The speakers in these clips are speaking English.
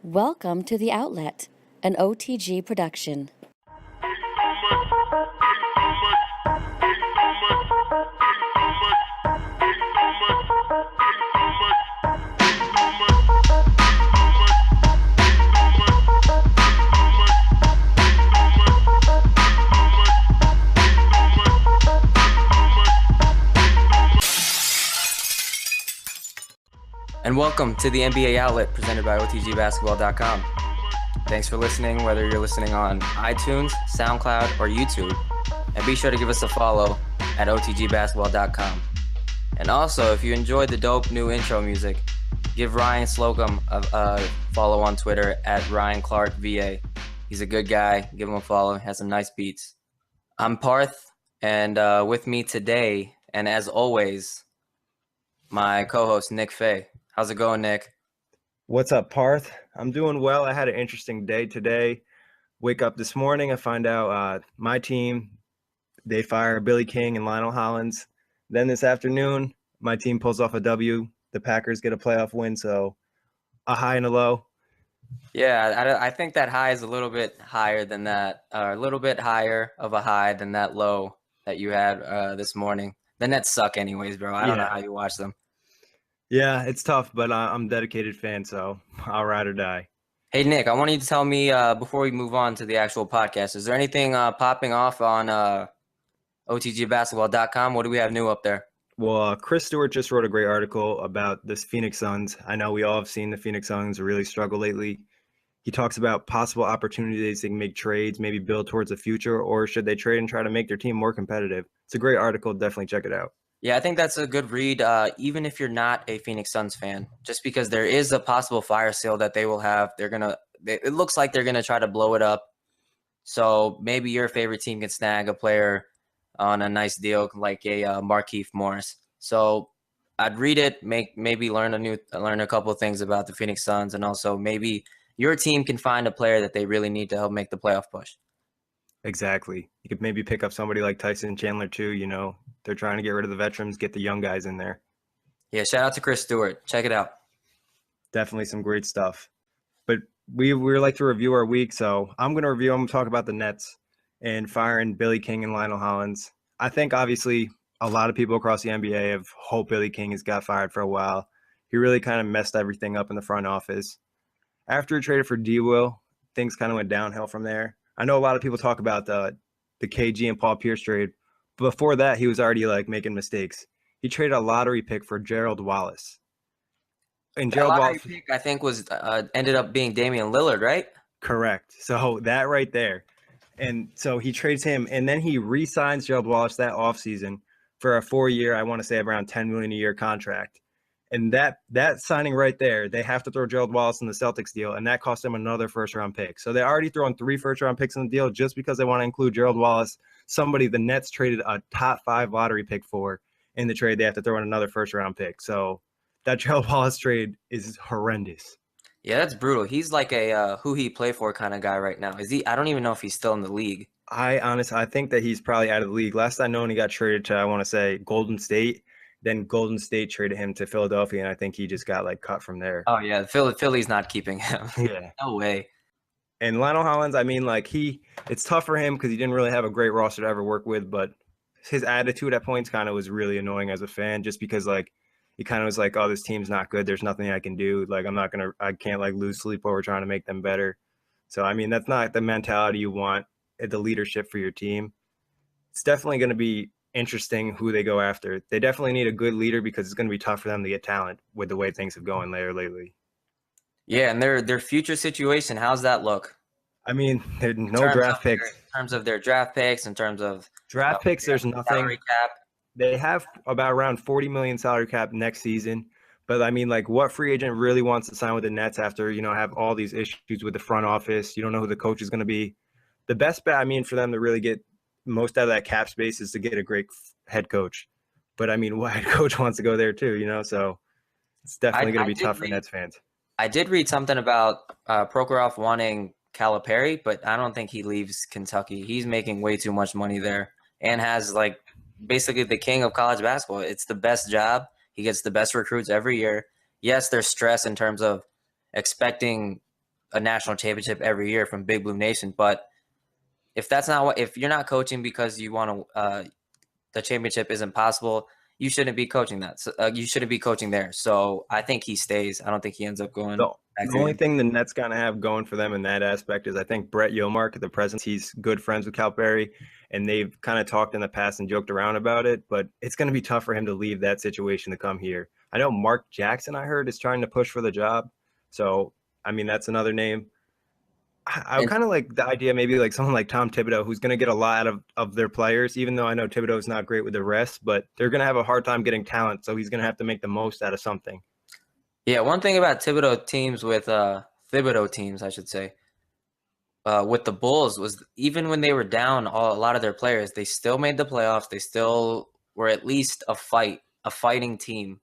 Welcome to The Outlet, an OTG production. And welcome to the NBA Outlet presented by OTGBasketball.com. Thanks for listening, whether you're listening on iTunes, SoundCloud, or YouTube. And be sure to give us a follow at OTGBasketball.com. And also, if you enjoyed the dope new intro music, give Ryan Slocum a follow on Twitter at RyanClarkVA. He's a good guy. Give him a follow. He has some nice beats. I'm Parth, and with me today, and as always, my co-host Nick Fay. How's it going, Nick? What's up, Parth? I'm doing well. I had an interesting day today. Wake up this morning, I find out my team, they fire Billy King and Lionel Hollins. Then this afternoon, my team pulls off a W. The Packers get a playoff win, so a high and a low. Yeah, I think that high is a little bit higher than that, a little bit higher of a high than that low that you had this morning. The Nets suck anyways, bro. I don't know how you watch them. Yeah, it's tough, but I'm a dedicated fan, so I'll ride or die. Hey, Nick, I want you to tell me before we move on to the actual podcast, is there anything popping off on OTGBasketball.com? What do we have new up there? Well, Chris Stewart just wrote a great article about this Phoenix Suns. I know we all have seen the Phoenix Suns really struggle lately. He talks about possible opportunities they can make trades, maybe build towards the future, or should they trade and try to make their team more competitive? It's a great article. Definitely check it out. Yeah, I think that's a good read, even if you're not a Phoenix Suns fan, just because there is a possible fire sale that they will have. It looks like they're going to try to blow it up. So maybe your favorite team can snag a player on a nice deal like a Markieff Morris. So I'd read it, maybe learn a couple of things about the Phoenix Suns, and also maybe your team can find a player that they really need to help make the playoff push. Exactly. You could maybe pick up somebody like Tyson Chandler too. You know, they're trying to get rid of the veterans, get the young guys in there. Yeah, shout out to Chris Stewart. Check it out. Definitely some great stuff. But we like to review our week, so I'm going to talk about the Nets and firing Billy King and Lionel Hollins. I think obviously a lot of people across the NBA have hoped Billy King has got fired for a while. He really kind of messed everything up in the front office. After he traded for D-Will, things kind of went downhill from there. I know a lot of people talk about the KG and Paul Pierce trade. But before that, he was already making mistakes. He traded a lottery pick for Gerald Wallace. And Gerald Wallace pick, I think, was ended up being Damian Lillard, right? Correct. So that right there. And so he trades him, and then he re-signs Gerald Wallace that offseason for a 4-year, I want to say around $10 million a year contract. And that signing right there, they have to throw Gerald Wallace in the Celtics deal, and that cost them another first-round pick. So they're already throwing 3 first-round picks in the deal just because they want to include Gerald Wallace, somebody the Nets traded a top 5 lottery pick for. In the trade, they have to throw in another first-round pick. So that Gerald Wallace trade is horrendous. Yeah, that's brutal. He's like a who he play for kind of guy right now. Is he? I don't even know if he's still in the league. I think that he's probably out of the league. Last I know, he got traded to, I want to say, Golden State. Then Golden State traded him to Philadelphia, and I think he just got cut from there. Oh yeah, Philly's not keeping him. Yeah, no way. And Lionel Hollins, I mean, it's tough for him because he didn't really have a great roster to ever work with, but his attitude at points kind of was really annoying as a fan, just because he kind of was like, oh, this team's not good. There's nothing I can do. I can't lose sleep over trying to make them better. So I mean, that's not the mentality you want at the leadership for your team. It's definitely going to be interesting who they go after. They definitely need a good leader because it's going to be tough for them to get talent with the way things have gone there lately. Yeah, and their future situation, how's that look? I mean, there's no draft picks. In terms of their draft picks, in terms of draft picks, there's nothing. Salary cap. They have about around $40 million salary cap next season. But I mean, what free agent really wants to sign with the Nets after, have all these issues with the front office? You don't know who the coach is going to be. The best bet, for them to really get most out of that cap space is to get a great head coach. But I mean, what head coach wants to go there too, so it's definitely going to be tough for Nets fans. I did read something about Prokhorov wanting Calipari, but I don't think he leaves Kentucky. He's making way too much money there and has basically the king of college basketball. It's the best job. He gets the best recruits every year. Yes, there's stress in terms of expecting a national championship every year from Big Blue Nation. But if you're not coaching because you want to, the championship isn't possible, you shouldn't be coaching that. So, you shouldn't be coaching there. So I think he stays. I don't think he ends up going The, back the to only him. thing the Nets gonna have going for them in that aspect is I think Brett Yomark at the present, he's good friends with Calipari, and they've kind of talked in the past and joked around about it, but it's going to be tough for him to leave that situation to come here. I know Mark Jackson, I heard, is trying to push for the job. So, I mean, that's another name. I And kind of like the idea, maybe like someone like Tom Thibodeau, who's going to get a lot of their players, even though I know Thibodeau's not great with the rest, but they're going to have a hard time getting talent. So he's going to have to make the most out of something. yeah, one thing about Thibodeau teams, I should say, with the Bulls was even when they were down a lot of their players, they still made the playoffs. They still were at least a fighting team.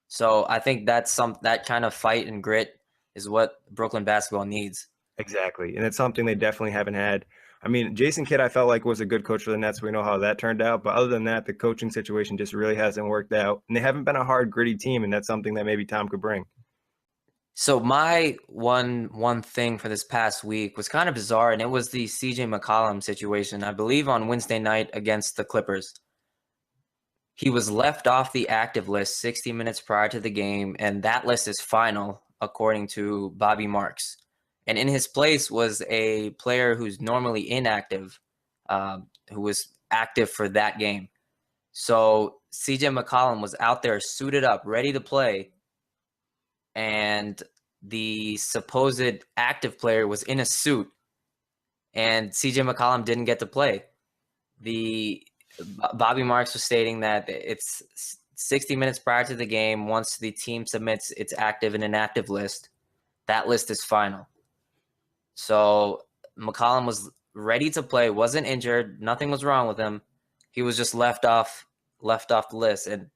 So I think that kind of fight and grit is what Brooklyn basketball needs. Exactly. And it's something they definitely haven't had. I mean, Jason Kidd, I felt like was a good coach for the Nets. We know how that turned out. But other than that, the coaching situation just really hasn't worked out. And they haven't been a hard, gritty team. And that's something that maybe Tom could bring. So my one thing for this past week was kind of bizarre, and it was the CJ McCollum situation. I believe on Wednesday night against the Clippers. He was left off the active list 60 minutes prior to the game, and that list is final, according to Bobby Marks. And in his place was a player who's normally inactive, who was active for that game. So CJ McCollum was out there suited up, ready to play, and the supposed active player was in a suit, and CJ McCollum didn't get to play. Bobby Marks was stating that it's 60 minutes prior to the game. Once the team submits its active and inactive list, that list is final. So McCollum was ready to play, wasn't injured, nothing was wrong with him. He was just left off the list. And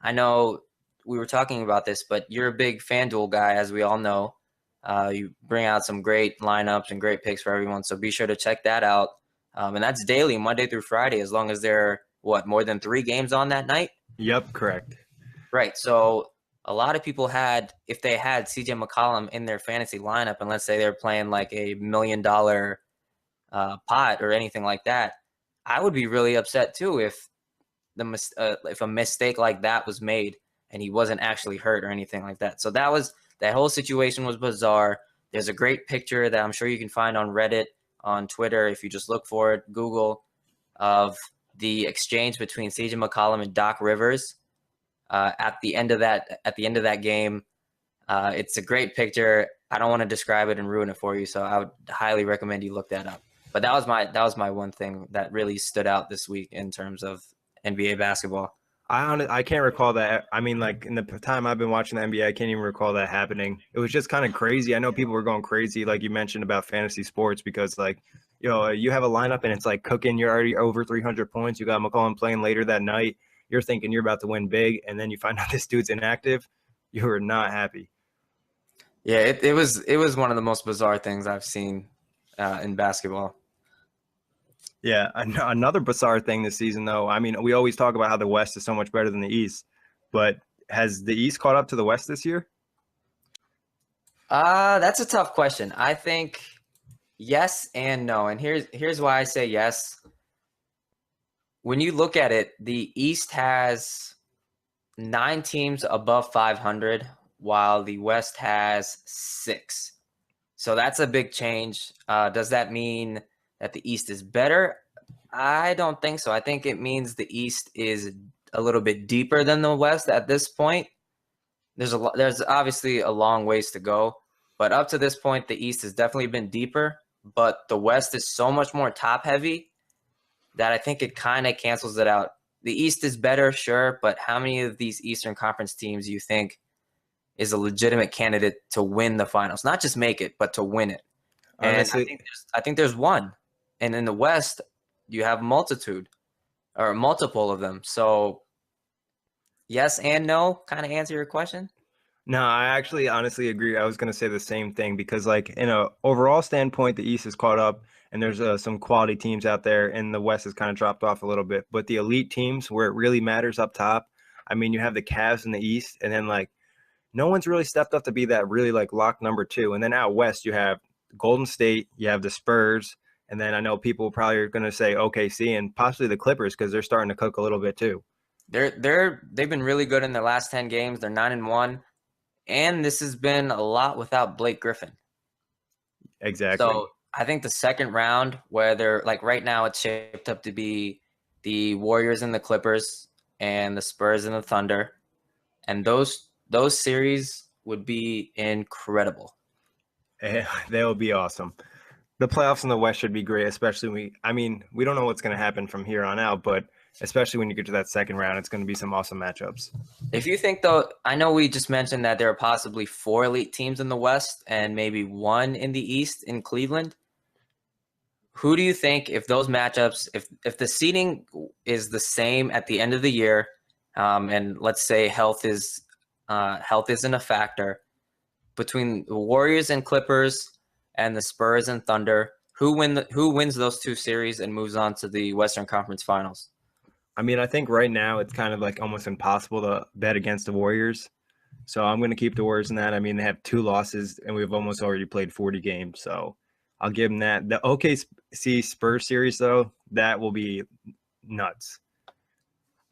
I know we were talking about this, but you're a big FanDuel guy, as we all know. You bring out some great lineups and great picks for everyone, so be sure to check that out. And that's daily, Monday through Friday, as long as there are, more than 3 games on that night? Yep, correct. Right. So a lot of people if they had CJ McCollum in their fantasy lineup, and let's say they're playing like a $1 million pot or anything like that, I would be really upset too if a mistake like that was made and he wasn't actually hurt or anything like that. So that whole situation was bizarre. There's a great picture that I'm sure you can find on Reddit, on Twitter, if you just look for it, Google, of the exchange between CJ McCollum and Doc Rivers at the end of that game. It's a great picture. I don't want to describe it and ruin it for you, so I would highly recommend you look that up. But that was my one thing that really stood out this week in terms of NBA basketball. I can't recall that. I mean, like in the time I've been watching the NBA, I can't even recall that happening. It was just kind of crazy. I know people were going crazy, like you mentioned about fantasy sports, because like, you have a lineup and it's like cooking. You're already over 300 points. You got McCollum playing later that night. You're thinking you're about to win big, and then you find out this dude's inactive. You are not happy. Yeah, it was one of the most bizarre things I've seen in basketball. Yeah, another bizarre thing this season, though. I mean, we always talk about how the West is so much better than the East, but has the East caught up to the West this year? That's a tough question. I think yes and no, and here's why I say yes. When you look at it, the East has 9 teams above 500, while the West has 6. So that's a big change. Does that mean that the East is better? I don't think so. I think it means the East is a little bit deeper than the West at this point. There's obviously a long ways to go, but up to this point, the East has definitely been deeper, but the West is so much more top heavy that I think it kind of cancels it out. The East is better, sure, but how many of these Eastern Conference teams do you think is a legitimate candidate to win the finals? Not just make it, but to win it. And Honestly, I think there's one. And in the West, you have multiple of them. So yes and no kind of answer your question. no, I actually honestly agree. I was going to say the same thing because, like, in a overall standpoint, the East is caught up, and there's some quality teams out there, and the West has kind of dropped off a little bit. But the elite teams, where it really matters up top, I mean, you have the Cavs in the East, and then like no one's really stepped up to be that really like locked number 2. And then out West, you have Golden State, you have the Spurs, and then I know people probably are going to say OKC and possibly the Clippers because they're starting to cook a little bit too. They've been really good in their last 10 games. They're 9-1, and this has been a lot without Blake Griffin. Exactly. So I think the second round, where they're like right now, it's shaped up to be the Warriors and the Clippers and the Spurs and the Thunder, and those series would be incredible. They'll be awesome. The playoffs in the West should be great, especially we don't know what's going to happen from here on out, but especially when you get to that second round, it's going to be some awesome matchups. If you think, though, I know we just mentioned that there are possibly 4 elite teams in the West and maybe 1 in the East in Cleveland. Who do you think, if those matchups, if the seeding is the same at the end of the year, and let's say health isn't a factor, between the Warriors and Clippers and the Spurs and Thunder, who wins those 2 series and moves on to the Western Conference Finals? I think right now it's kind of like almost impossible to bet against the Warriors. So I'm going to keep the Warriors in that. They have 2 losses and we've almost already played 40 games. So I'll give them that. The OKC Spurs series, though, that will be nuts.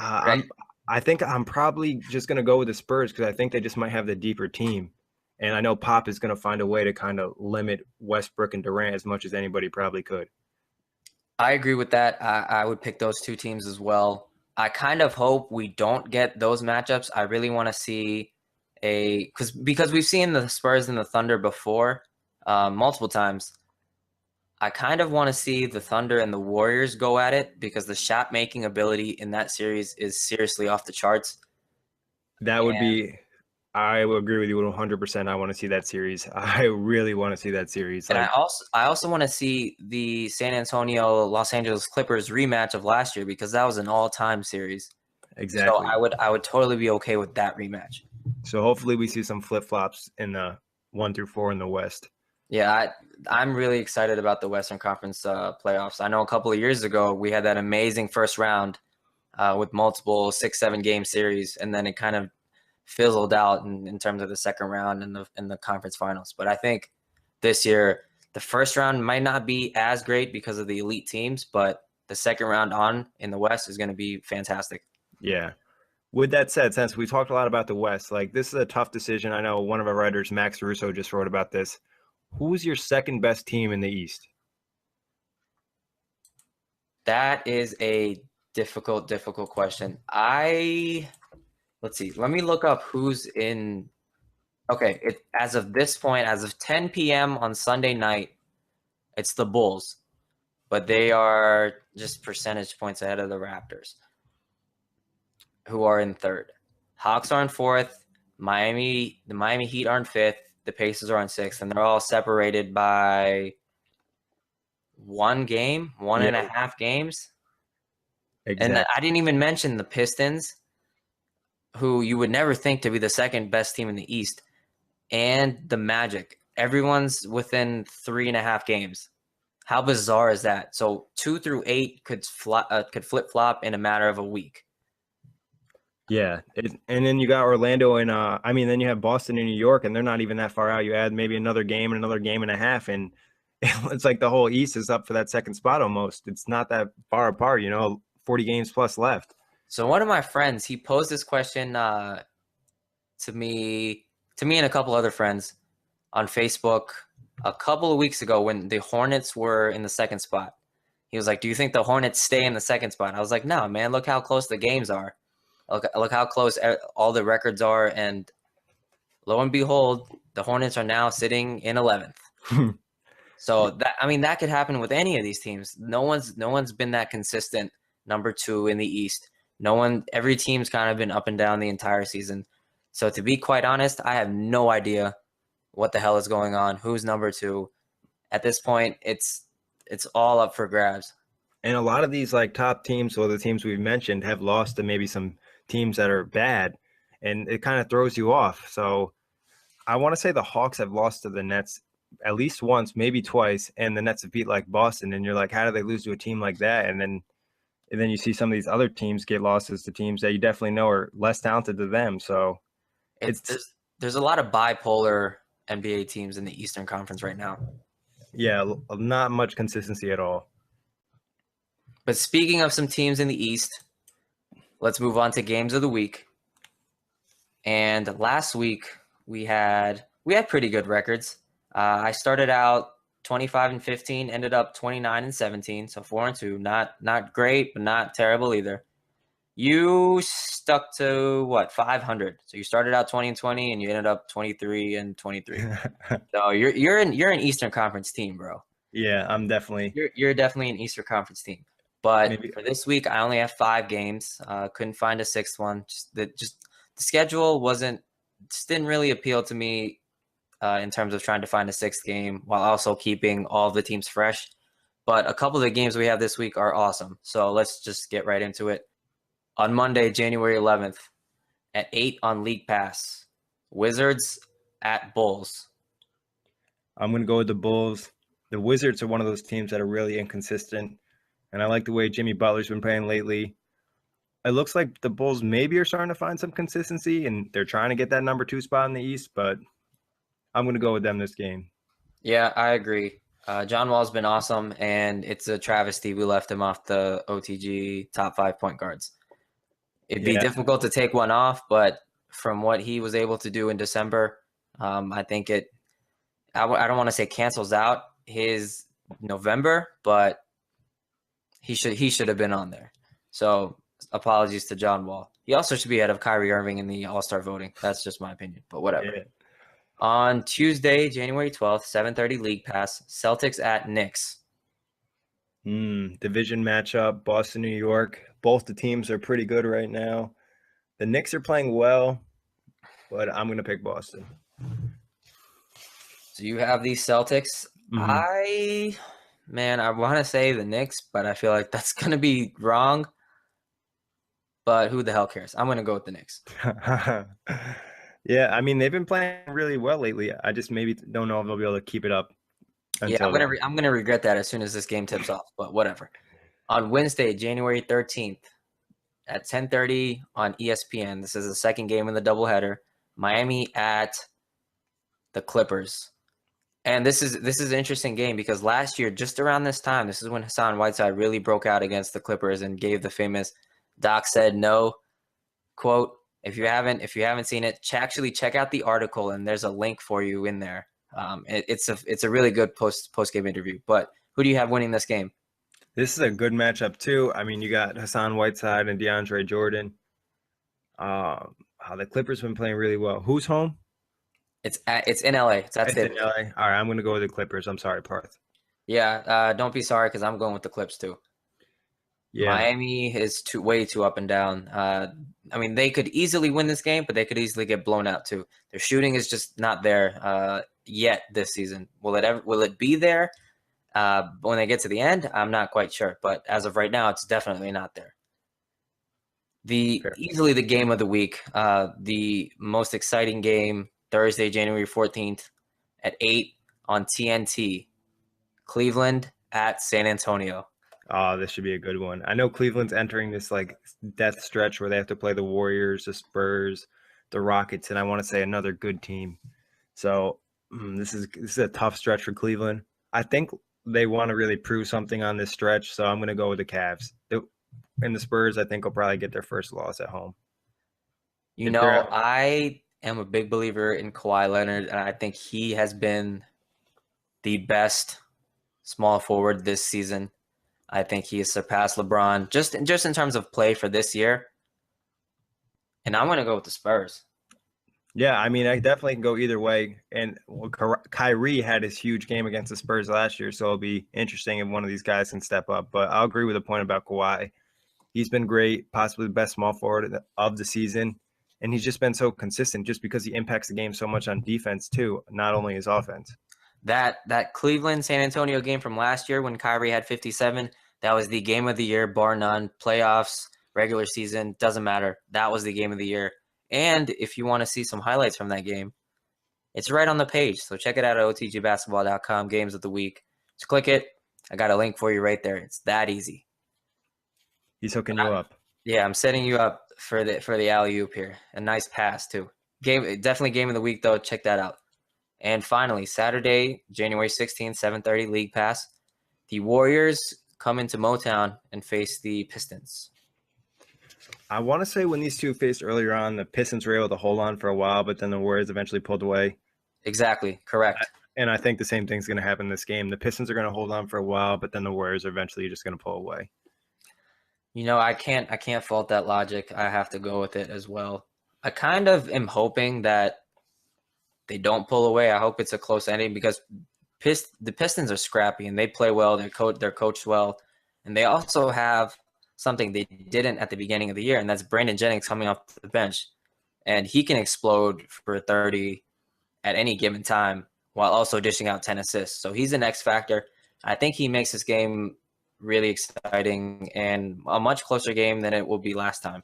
Right. I think I'm probably just going to go with the Spurs because I think they just might have the deeper team. And I know Pop is going to find a way to kind of limit Westbrook and Durant as much as anybody probably could. I agree with that. I would pick those 2 teams as well. I kind of hope we don't get those matchups. I really want to see because we've seen the Spurs and the Thunder before multiple times. I kind of want to see the Thunder and the Warriors go at it because the shot-making ability in that series is seriously off the charts. That would be – I will agree with you 100%. I want to see that series. I really want to see that series. And I also want to see the San Antonio Los Angeles Clippers rematch of last year because that was an all-time series. Exactly. So I would totally be okay with that rematch. So hopefully we see some flip-flops in the 1 through 4 in the West. Yeah, I'm really excited about the Western Conference playoffs. I know a couple of years ago we had that amazing first round with multiple 6-7 game series, and then it kind of fizzled out in terms of the second round in the conference finals. But I think this year the first round might not be as great because of the elite teams, but the second round on in the West is going to be fantastic. Yeah. With that said, since we talked a lot about the West, this is a tough decision. I know one of our writers, Max Russo, just wrote about this. Who's your second best team in the East? That is a difficult question. Let's see. Let me look up who's in. Okay, as of this point, as of 10 p.m. on Sunday night, it's the Bulls, but they are just percentage points ahead of the Raptors, who are in third. Hawks are in fourth. The Miami Heat are in fifth. The Pacers are in sixth, and they're all separated by 1 game, and a half games. Exactly. And I didn't even mention the Pistons, who you would never think to be the second best team in the East, and the Magic. Everyone's within 3.5 games. How bizarre is that? So 2 through 8 could flip-flop in a matter of a week. Yeah, and then you got Orlando and then you have Boston and New York, and they're not even that far out. You add maybe another game and another game and a half, and it's like the whole East is up for that second spot almost. It's not that far apart, 40 games plus left. So one of my friends, he posed this question to me and a couple other friends on Facebook a couple of weeks ago when the Hornets were in the second spot. He was like, "Do you think the Hornets stay in the second spot?" I was like, "No, man. Look how close the games are. Look how close all the records are." And lo and behold, the Hornets are now sitting in 11th. So that could happen with any of these teams. No one's been that consistent number 2 in the East. Every team's kind of been up and down the entire season. So to be quite honest, I have no idea what the hell is going on. Who's number 2? At this point, it's all up for grabs. And a lot of these top teams, or the teams we've mentioned, have lost to maybe some teams that are bad, and it kind of throws you off. So I want to say the Hawks have lost to the Nets at least once, maybe twice, and the Nets have beat Boston, and you're like, how do they lose to a team like that? And then you see some of these other teams get losses to teams that you definitely know are less talented than them. So there's a lot of bipolar NBA teams in the Eastern Conference right now. Yeah, not much consistency at all. But speaking of some teams in the East, let's move on to games of the week. And last week we had pretty good records. I started out 25-15, ended up 29-17, so 4-2. Not great, but not terrible either. You stuck to what, 500? So you started out 20-20, and you ended up 23-23. So you're an Eastern Conference team, bro. Yeah, I'm definitely You're definitely an Eastern Conference team. But maybe. for this week, I only have 5 games. Couldn't find a sixth one. Just the schedule didn't really appeal to me in terms of trying to find a sixth game while also keeping all of the teams fresh. But a couple of the games we have this week are awesome. So let's just get right into it. On Monday, January 11th, at 8 on League Pass, Wizards at Bulls. I'm going to go with the Bulls. The Wizards are one of those teams that are really inconsistent, and I like the way Jimmy Butler's been playing lately. It looks like the Bulls maybe are starting to find some consistency, and they're trying to get that number 2 spot in the East, but I'm going to go with them this game. Yeah, I agree. John Wall's been awesome, and it's a travesty we left him off the OTG top 5 point guards. It'd be difficult to take one off, but from what he was able to do in December, I think I don't want to say cancels out his November, but he should have been on there. So apologies to John Wall. He also should be ahead of Kyrie Irving in the All-Star voting. That's just my opinion, but whatever. Yeah. On Tuesday, January 12th, 7:30 League Pass, Celtics at Knicks. Division matchup, Boston, New York. Both the teams are pretty good right now. The Knicks are playing well, but I'm going to pick Boston. So you have these Celtics. I want to say the Knicks, but I feel like that's going to be wrong. But who the hell cares? I'm going to go with the Knicks. Yeah, I mean, they've been playing really well lately. I just maybe don't know if they'll be able to keep it up. Yeah, I'm gonna regret that as soon as this game tips off, but whatever. On Wednesday, January 13th at 10:30 on ESPN. This is the second game in the doubleheader. Miami at the Clippers. And this is an interesting game because last year, just around this time, this is when Hassan Whiteside really broke out against the Clippers and gave the famous "Doc said no" quote. If you haven't seen it, actually check out the article, and there's a link for you in there. It's a really good post game interview. But who do you have winning this game? This is a good matchup too. I mean, you got Hassan Whiteside and DeAndre Jordan. The Clippers been playing really well. Who's home? It's in LA. It's in LA. All right, I'm gonna go with the Clippers. I'm sorry, Parth. Yeah, don't be sorry because I'm going with the Clips too. Yeah. Miami is way too up and down. I mean, they could easily win this game, but they could easily get blown out too. Their shooting is just not there yet this season. Will it be there when they get to the end? I'm not quite sure, but as of right now, it's definitely not there. Easily the game of the week, the most exciting game, Thursday, January 14th at 8 on TNT. Cleveland at San Antonio. Oh, this should be a good one. I know Cleveland's entering this like death stretch where they have to play the Warriors, the Spurs, the Rockets, and I want to say another good team. So this is a tough stretch for Cleveland. I think they want to really prove something on this stretch, so I'm going to go with the Cavs. And the Spurs, I think, will probably get their first loss at home. I am a big believer in Kawhi Leonard, and I think he has been the best small forward this season. I think he has surpassed LeBron just in terms of play for this year. And I'm going to go with the Spurs. Yeah, I mean, I definitely can go either way. And Kyrie had his huge game against the Spurs last year, so it'll be interesting if one of these guys can step up. But I'll agree with the point about Kawhi. He's been great, possibly the best small forward of the season. And he's just been so consistent just because he impacts the game so much on defense too, not only his offense. That Cleveland San Antonio game from last year when Kyrie had 57, that was the game of the year, bar none. Playoffs, regular season, doesn't matter. That was the game of the year. And if you want to see some highlights from that game, it's right on the page. So check it out at otgbasketball.com, games of the week. Just click it. I got a link for you right there. It's that easy. He's hooking you up. Yeah, I'm setting you up for the alley-oop here. A nice pass too. Definitely game of the week though. Check that out. And finally, Saturday, January 16th, 7:30, League Pass. The Warriors come into Motown and face the Pistons. I want to say when these two faced earlier on, the Pistons were able to hold on for a while, but then the Warriors eventually pulled away. Exactly, correct. And I think the same thing's going to happen in this game. The Pistons are going to hold on for a while, but then the Warriors are eventually just going to pull away. I can't fault that logic. I have to go with it as well. I kind of am hoping that they don't pull away. I hope it's a close ending because the Pistons are scrappy and they play well. They're coached well, and they also have something they didn't at the beginning of the year, and that's Brandon Jennings coming off the bench, and he can explode for 30 at any given time while also dishing out 10 assists. So he's an X factor. I think he makes this game really exciting and a much closer game than it will be last time.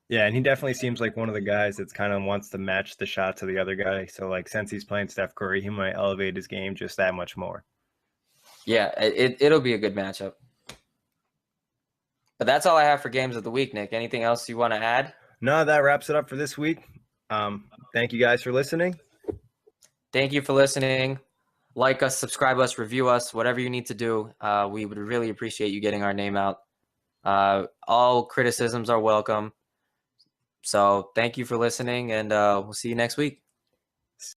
Yeah, and he definitely seems like one of the guys that's kind of wants to match the shots of the other guy. So, like, since he's playing Steph Curry, he might elevate his game just that much more. Yeah, it'll be a good matchup. But that's all I have for games of the week, Nick. Anything else you want to add? No, that wraps it up for this week. Thank you guys for listening. Thank you for listening. Like us, subscribe us, review us, whatever you need to do. We would really appreciate you getting our name out. All criticisms are welcome. So thank you for listening, and we'll see you next week.